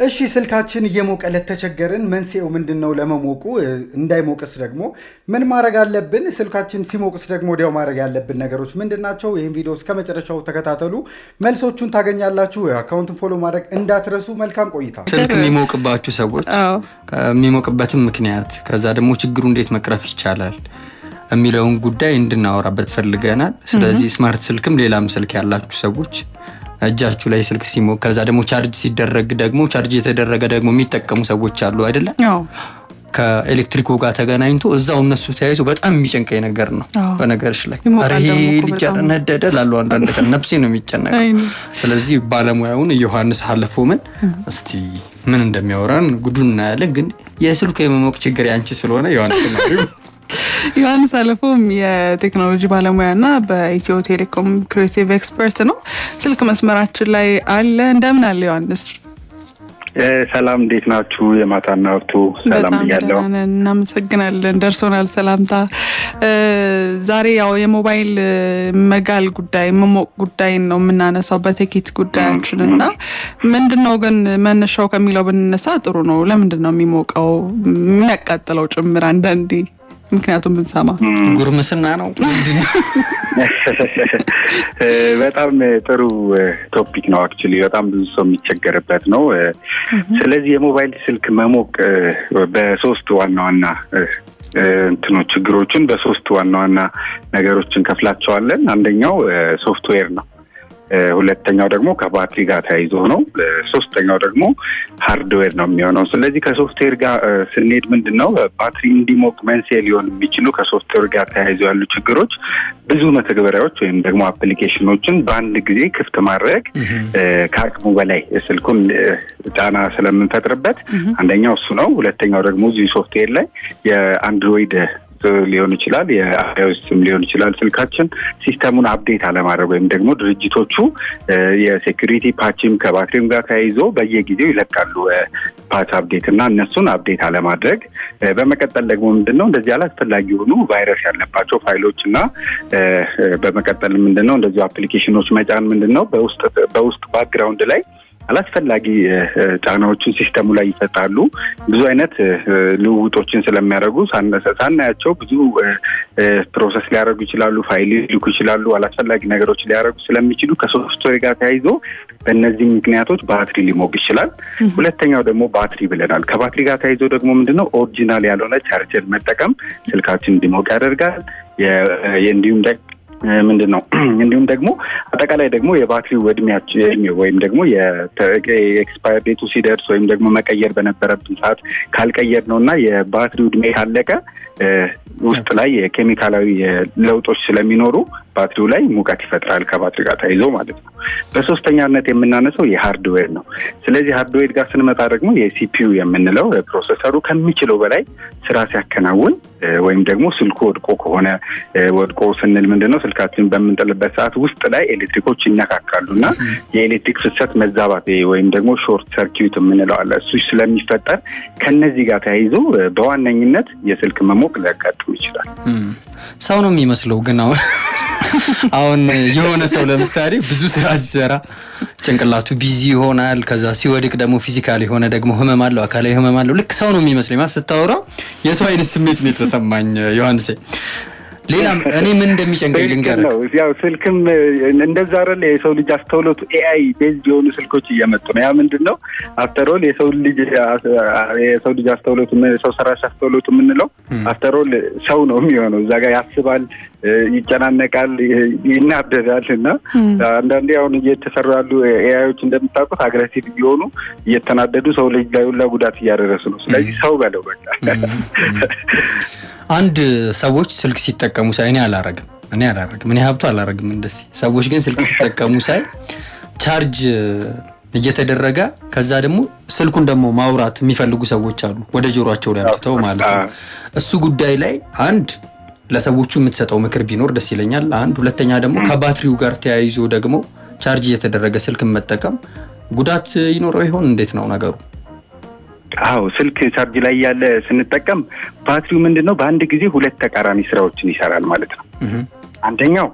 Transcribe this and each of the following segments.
እሺ ስልካችን እየሞቀለት ተቸገርን። መንስኤው ምንድነው? ለመሞቁ እንዳይሞቅስ ደግሞ ምን ማድረግ አለብን? ስልካችን ሲሞቅስ ደግሞ ወዲያው ማድረግ ያለብን ነገሮች ምንድናቸው? ይህን ቪዲዮ እስከ መጨረሻው ተከታተሉ፣ መልሶቹን ታገኛላችሁ። አካውንትን ፎሎ ማድረግ እንዳትረሱ። መልካም ቆይታ። ስልክ የሚሞቅባችሁ ሰዎች የሚሞቅበትን ምክንያት፣ ከዛ ደግሞ ችግሩ እንዴት መቅረፍ ይቻላል የሚለውን ጉዳይ እንድናወራበት ፈልገናል። ስለዚህ ስማርት ስልክም ሌላም ስልክ ያላችሁ ሰዎች እጃችሁ ላይ ስልክ ሲሞቅ ከዛ ደግሞ ቻርጅ ሲደረግ ደግሞ ቻርጅ የተደረገ ደግሞ የሚጠቀሙ ሰዎች አሉ አይደለ? ከኤሌክትሪኩ ጋር ተገናኝቶ እዛው እነሱ ተያይዞ በጣም የሚጨንቀኝ ነገር ነው። በነገርሽ ላይ አሬ ልጅ ነደደ ላሉ አንዳንድ ቀን ነፍሴ ነው የሚጨነቀው። ስለዚህ ባለሙያውን ዮሐንስ ሀለፎምን እስቲ ምን እንደሚያወራን ጉዱን እናያለን። ግን የስልኩ የመሞቅ ችግር ያንቺ ስለሆነ ዮሐንስ ሀለፎም የቴክኖሎጂ ባለሙያና በኢትዮ ቴሌኮም ክሬቲቭ ኤክስፐርት ነው። ስልክ መስመራችን ላይ አለ። እንደምን አለ ዮሐንስ? ሰላም፣ እንዴት ናችሁ? የማታና ወቅቱ ሰላም ብያለሁ። እናመሰግናለን፣ ደርሶናል ሰላምታ። ዛሬ ያው የሞባይል መጋል ጉዳይ መሞቅ ጉዳይ ነው የምናነሳው በቴክኒክ ጉዳያችን እና ምንድነው ግን መነሻው ከሚለው ብንነሳ ጥሩ ነው። ለምንድነው የሚሞቀው የሚያቃጥለው ጭምር አንዳንዴ? ምክንያቱም ብንሰማ ጉርምስና ነው። በጣም ጥሩ ቶፒክ ነው። አክቹሊ በጣም ብዙ ሰው የሚቸገርበት ነው። ስለዚህ የሞባይል ስልክ መሞቅ በሶስት ዋና ዋና ችግሮችን በሶስት ዋና ዋና ነገሮችን ከፍላቸዋለን። አንደኛው ሶፍትዌር ነው። ሁለተኛው ደግሞ ከባትሪ ጋር ተያይዞ ነው። ሶስተኛው ደግሞ ሃርድዌር ነው የሚሆነው። ስለዚህ ከሶፍትዌር ጋር ስንሄድ ምንድነው ባትሪ እንዲሞቅ መንስኤ ሊሆን የሚችሉ ከሶፍትዌር ጋር ተያይዞ ያሉ ችግሮች ብዙ መተግበሪያዎች ወይም ደግሞ አፕሊኬሽኖችን በአንድ ጊዜ ክፍት ማድረግ ከአቅሙ በላይ ስልኩን ጫና ስለምንፈጥርበት አንደኛው እሱ ነው። ሁለተኛው ደግሞ እዚህ ሶፍትዌር ላይ የአንድሮይድ ሊሆን ይችላል የአይኦኤስም ሊሆን ይችላል ስልካችን ሲስተሙን አፕዴት አለማድረግ ወይም ደግሞ ድርጅቶቹ የሴኩሪቲ ፓችም ከባትሪም ጋር ተያይዞ በየጊዜው ይለቃሉ ፓች አፕዴት እና እነሱን አፕዴት አለማድረግ። በመቀጠል ደግሞ ምንድነው እንደዚህ አላስፈላጊ የሆኑ ቫይረስ ያለባቸው ፋይሎች እና በመቀጠል ምንድነው እንደዚህ አፕሊኬሽኖች መጫን ምንድነው በውስጥ ባክግራውንድ ላይ አላስፈላጊ ጫናዎችን ሲስተሙ ላይ ይፈጣሉ። ብዙ አይነት ልውውጦችን ስለሚያደርጉ ሳናያቸው ብዙ ፕሮሰስ ሊያደርጉ ይችላሉ፣ ፋይል ሊልኩ ይችላሉ፣ አላስፈላጊ ነገሮች ሊያደርጉ ስለሚችሉ ከሶፍትዌር ጋር ተያይዞ በእነዚህ ምክንያቶች ባትሪ ሊሞቅ ይችላል። ሁለተኛው ደግሞ ባትሪ ብለናል። ከባትሪ ጋር ተያይዞ ደግሞ ምንድነው ኦሪጂናል ያልሆነ ቻርጀር መጠቀም ስልካችን እንዲሞቅ ያደርጋል። እንዲሁም ደግሞ አጠቃላይ ደግሞ የባትሪው እድሜ ወይም ደግሞ የኤክስፓየር ዴቱ ሲደርስ ወይም ደግሞ መቀየር በነበረብን ሰዓት ካልቀየር ነውና የባትሪው እድሜ ካለቀ ውስጥ ላይ የኬሚካላዊ ለውጦች ስለሚኖሩ ባትሪው ላይ ሙቀት ይፈጥራል ከባትሪ ጋር ተያይዞ ማለት ነው። በሶስተኛነት የምናነሳው የሃርድዌር ነው። ስለዚህ ሃርድዌር ጋር ስንመጣ ደግሞ የሲፒዩ የምንለው ፕሮሰሰሩ ከሚችለው በላይ ስራ ሲያከናውን ወይም ደግሞ ስልኩ ወድቆ ስንል ምንድነው ስልካችን በምንጥልበት ሰዓት ውስጥ ላይ ኤሌክትሪኮች ይነካካሉና የኤሌክትሪክ ፍሰት መዛባት ወይም ደግሞ ሾርት ሰርኪዩት የምንለው አለ። እሱ ስለሚፈጠር ከነዚህ ጋር ተያይዞ በዋነኝነት የስልክ መሞቅ ሊያጋጥም ይችላል። ሰው ነው የሚመስለው ግን አሁን የሆነ ሰው ለምሳሌ ብዙ ስራ ሲሰራ ጭንቅላቱ ቢዚ ይሆናል። ከዛ ሲወድቅ ደግሞ ፊዚካል የሆነ ደግሞ ህመም አለው፣ አካላዊ ህመም አለው። ልክ ሰው ነው የሚመስለኝ ማለት ስታወራው የሰው አይነት ስሜት ነው የተሰማኝ ዮሐንስ። ሌላም እኔ ምን እንደሚጨንቀኝ ልንገርህ። ያው ስልክም እንደዛ አይደል የሰው ልጅ አስተውሎቱ ኤአይ ቤዝድ የሆኑ ስልኮች እየመጡ ነው። ያ ምንድነው አፍተሮል የሰው ልጅ አስተውሎቱ ሰው ሰራሽ አስተውሎቱ የምንለው አፍተሮል ሰው ነው የሚሆነው። እዛ ጋር ያስባል፣ ይጨናነቃል፣ ይናደዳል እና አንዳንዴ አሁን እየተሰሩ ያሉ ኤአይዎች እንደምታውቁት አግሬሲቭ እየሆኑ እየተናደዱ ሰው ልጅ ላይ ሁላ ጉዳት እያደረሱ ነው። ስለዚህ ሰው በለው በቃ። አንድ ሰዎች ስልክ ሲጠቀሙ ሳይ እኔ አላረግም እኔ ሀብቱ አላረግም እንደዚህ። ሰዎች ግን ስልክ ሲጠቀሙ ሳይ ቻርጅ እየተደረገ ከዛ ደግሞ ስልኩን ደግሞ ማውራት የሚፈልጉ ሰዎች አሉ፣ ወደ ጆሮአቸው ላይ አምጥተው ማለት ነው። እሱ ጉዳይ ላይ አንድ ለሰዎቹ የምትሰጠው ምክር ቢኖር ደስ ይለኛል። አንድ ሁለተኛ ደግሞ ከባትሪው ጋር ተያይዞ ደግሞ ቻርጅ እየተደረገ ስልክ መጠቀም ጉዳት ይኖረው ይሆን? እንዴት ነው ነገሩ? አዎ ስልክ ቻርጅ ላይ ያለ ስንጠቀም ባትሪው ምንድነው በአንድ ጊዜ ሁለት ተቃራኒ ስራዎችን ይሰራል ማለት ነው። አንደኛው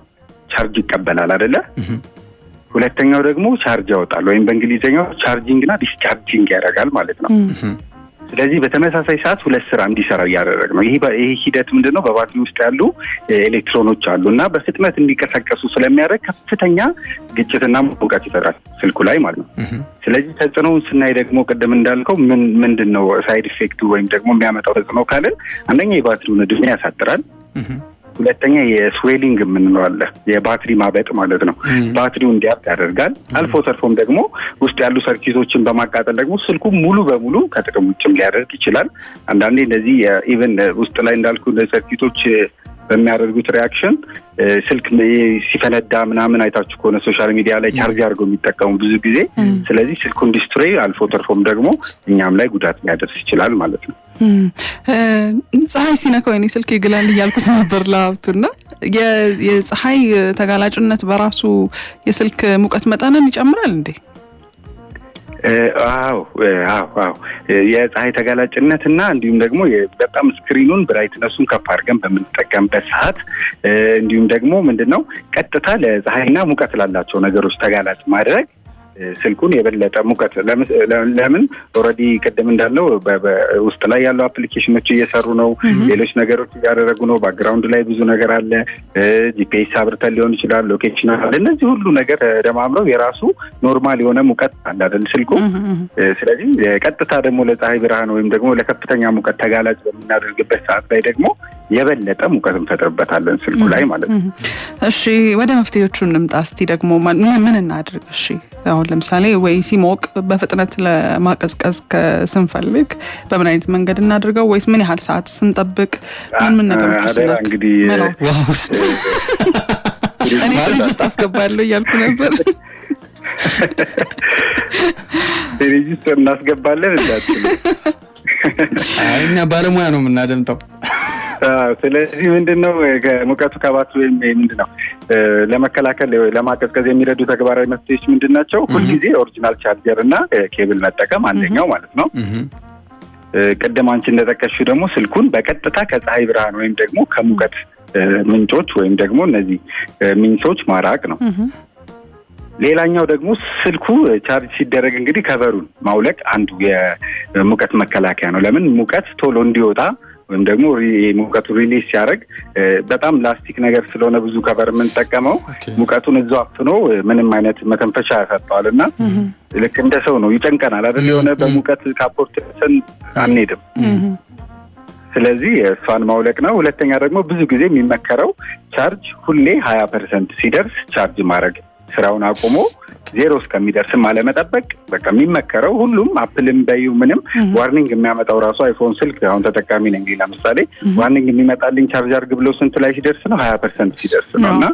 ቻርጅ ይቀበላል አይደለ? ሁለተኛው ደግሞ ቻርጅ ያወጣል ወይም በእንግሊዝኛው ቻርጂንግ እና ዲስቻርጂንግ ያደርጋል ማለት ነው። ስለዚህ በተመሳሳይ ሰዓት ሁለት ስራ እንዲሰራ እያደረግ ነው። ይሄ ሂደት ምንድነው? በባትሪ ውስጥ ያሉ ኤሌክትሮኖች አሉ እና በፍጥነት እንዲቀሳቀሱ ስለሚያደርግ ከፍተኛ ግጭትና ሙቀት ይፈጥራል ስልኩ ላይ ማለት ነው። ስለዚህ ተጽዕኖውን ስናይ ደግሞ ቅድም እንዳልከው ምንድነው ሳይድ ኢፌክቱ ወይም ደግሞ የሚያመጣው ተጽዕኖ ካለን አንደኛ የባትሪውን እድሜ ያሳጥራል። ሁለተኛ የስዌሊንግ የምንለው አለ፣ የባትሪ ማበጥ ማለት ነው። ባትሪው እንዲያብጥ ያደርጋል። አልፎ ተርፎም ደግሞ ውስጥ ያሉ ሰርኪቶችን በማቃጠል ደግሞ ስልኩ ሙሉ በሙሉ ከጥቅም ውጭም ሊያደርግ ይችላል። አንዳንዴ እንደዚህ ኢቨን ውስጥ ላይ እንዳልኩ ሰርኪቶች በሚያደርጉት ሪያክሽን ስልክ ሲፈነዳ ምናምን አይታችሁ ከሆነ ሶሻል ሚዲያ ላይ ቻርጅ አድርገው የሚጠቀሙ ብዙ ጊዜ። ስለዚህ ስልኩን ዲስትሮይ አልፎ ተርፎም ደግሞ እኛም ላይ ጉዳት ሊያደርስ ይችላል ማለት ነው። ፀሐይ ሲነካው የኔ ስልክ ይግላል እያልኩት ነበር ለሀብቱና የፀሐይ ተጋላጭነት በራሱ የስልክ ሙቀት መጠንን ይጨምራል እንዴ? አዎ የፀሐይ ተጋላጭነትና እንዲሁም ደግሞ በጣም ስክሪኑን ብራይትነሱን ከፍ አድርገን በምንጠቀምበት ሰዓት እንዲሁም ደግሞ ምንድነው ቀጥታ ለፀሐይና ሙቀት ላላቸው ነገሮች ተጋላጭ ማድረግ ስልኩን የበለጠ ሙቀት ለምን ኦልሬዲ ቅድም እንዳለው ውስጥ ላይ ያለው አፕሊኬሽኖች እየሰሩ ነው፣ ሌሎች ነገሮች እያደረጉ ነው። ባክግራውንድ ላይ ብዙ ነገር አለ። ጂፒኤስ አብርተን ሊሆን ይችላል፣ ሎኬሽን አለ። እነዚህ ሁሉ ነገር ደማምረው የራሱ ኖርማል የሆነ ሙቀት አለ አይደል ስልኩ። ስለዚህ ቀጥታ ደግሞ ለፀሐይ ብርሃን ወይም ደግሞ ለከፍተኛ ሙቀት ተጋላጭ በምናደርግበት ሰዓት ላይ ደግሞ የበለጠ ሙቀት እንፈጥርበታለን ስልኩ ላይ ማለት ነው። እሺ ወደ መፍትሄዎቹ እንምጣ እስቲ። ደግሞ ምን እናድርግ? እሺ አሁን ለምሳሌ ወይ ሲሞቅ በፍጥነት ለማቀዝቀዝ ስንፈልግ በምን አይነት መንገድ እናድርገው? ወይስ ምን ያህል ሰዓት ስንጠብቅ? ምን ነገሮች እንግዲህ እኔ ፍሪጅ ውስጥ አስገባለሁ እያልኩ ነበር። ፍሪጅ ውስጥ እናስገባለን እንዳትሉ። እኛ ባለሙያ ነው የምናደምጠው። ስለዚህ ምንድነው ሙቀቱ ከባትሪ ወይም ምንድነው ለመከላከል ለማቀዝቀዝ የሚረዱ ተግባራዊ መፍትሄዎች ምንድናቸው? ሁልጊዜ ኦሪጂናል ቻርጀር እና ኬብል መጠቀም አንደኛው ማለት ነው። ቅድም አንቺ እንደጠቀስሽው ደግሞ ስልኩን በቀጥታ ከፀሐይ ብርሃን ወይም ደግሞ ከሙቀት ምንጮች ወይም ደግሞ እነዚህ ሚንሶች ማራቅ ነው። ሌላኛው ደግሞ ስልኩ ቻርጅ ሲደረግ እንግዲህ ከቨሩን ማውለቅ አንዱ የሙቀት መከላከያ ነው። ለምን ሙቀት ቶሎ እንዲወጣ ወይም ደግሞ ሙቀቱ ሪሊዝ ሲያደርግ በጣም ላስቲክ ነገር ስለሆነ ብዙ ከቨር የምንጠቀመው ሙቀቱን እዛው አፍኖ ምንም አይነት መተንፈሻ ያሳጣዋል እና ልክ እንደ ሰው ነው፣ ይጨንቀናል አይደል? የሆነ በሙቀት ካፖርት ሰን አንሄድም። ስለዚህ እሷን ማውለቅ ነው። ሁለተኛ ደግሞ ብዙ ጊዜ የሚመከረው ቻርጅ ሁሌ 20% ሲደርስ ቻርጅ ማድረግ፣ ስራውን አቁሞ 0 እስከሚደርስም አለመጠበቅ። በቃ የሚመከረው ሁሉም አፕልም በዩ ምንም ዋርኒንግ የሚያመጣው ራሱ አይፎን ስልክ አሁን ተጠቃሚ ነኝ ለምሳሌ ዋርኒንግ የሚመጣልኝ ቻርጅ አድርግ ብሎ ስንት ላይ ሲደርስ ነው? 20% ሲደርስ ነው። እና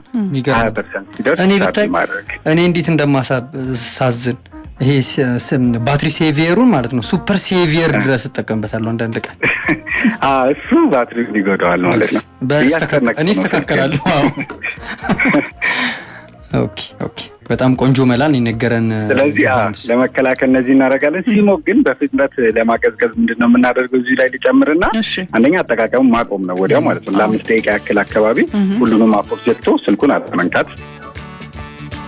20% ሲደርስ ቻርጅ ማድረግ። እኔ እንዴት እንደማሳዝን ይሄ ባትሪ ሴቪየሩን ማለት ነው ሱፐር ሴቪየር ድረስ እጠቀምበታለሁ አንዳንድ ቀን። እሱ ባትሪ ይጎዳዋል ማለት ነው። እኔ እስተካከላለሁ። ኦኬ በጣም ቆንጆ መላን ይነገረን። ስለዚህ ለመከላከል እነዚህ እናደርጋለን። ሲሞቅ ግን በፍጥነት ለማቀዝቀዝ ምንድነው የምናደርገው? እዚህ ላይ ልጨምርና አንደኛ አጠቃቀሙ ማቆም ነው ወዲያው ማለት ነው። ለ5 ደቂቃ ያክል አካባቢ ሁሉንም አፖርት ዘግቶ ስልኩን አለመንካት።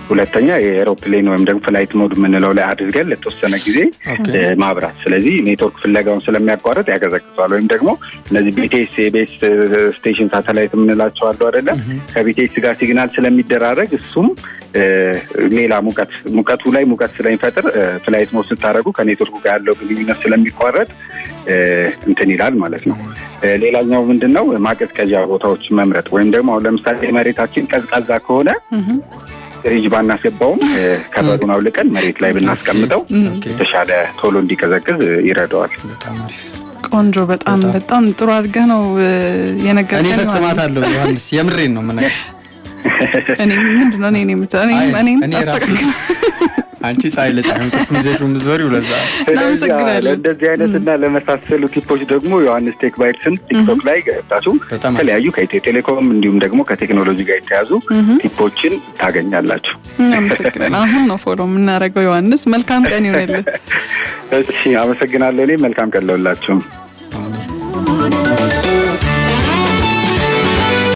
ሁለተኛ የኤሮፕሌን ወይም ደግሞ ፍላይት ሞድ የምንለው ላይ አድርገን ለተወሰነ ጊዜ ማብራት። ስለዚህ ኔትወርክ ፍለጋውን ስለሚያቋርጥ ያቀዘቅዟል። ወይም ደግሞ እነዚህ ቢቲኤስ የቤስ ስቴሽን ሳተላይት የምንላቸው አሉ አይደለም? ከቢቲኤስ ጋር ሲግናል ስለሚደራረግ እሱም ሌላ ሙቀቱ ላይ ሙቀት ስለሚፈጥር ፍላይት ሞድ ስታደርጉ ከኔትወርኩ ጋር ያለው ግንኙነት ስለሚቋረጥ እንትን ይላል ማለት ነው። ሌላኛው ምንድነው ማቀዝቀዣ ቦታዎች መምረጥ። ወይም ደግሞ አሁን ለምሳሌ መሬታችን ቀዝቃዛ ከሆነ ፍሪጅ ባናስገባውም ከበሩን አውልቀን መሬት ላይ ብናስቀምጠው የተሻለ ቶሎ እንዲቀዘቅዝ ይረዳዋል። ቆንጆ፣ በጣም ጥሩ አድርገህ ነው የነገርከኝ። እኔ ፈጽማታለሁ ዮሐንስ፣ የምሬን ነው ምን እኔ ምንድነው እኔ አስተካክል አንቺ ፀሐይ ለፀሐይ ተምዘሩ ምዞሪው ለዛ እንደዚህ አይነትና ለመሳሰሉ ቲፖች ደግሞ ዮሐንስ ቴክ ባይትስን ቲክቶክ ላይ ገብታችሁ የተለያዩ ከኢትዮ ቴሌኮም እንዲሁም ደግሞ ከቴክኖሎጂ ጋር የተያዙ ቲፖችን ታገኛላችሁ። አሁን ነው ፎሎ የምናደርገው። ዮሐንስ መልካም ቀን ይሁንልህ። እሺ አመሰግናለሁ። እኔ መልካም ቀን ለሁላችሁም።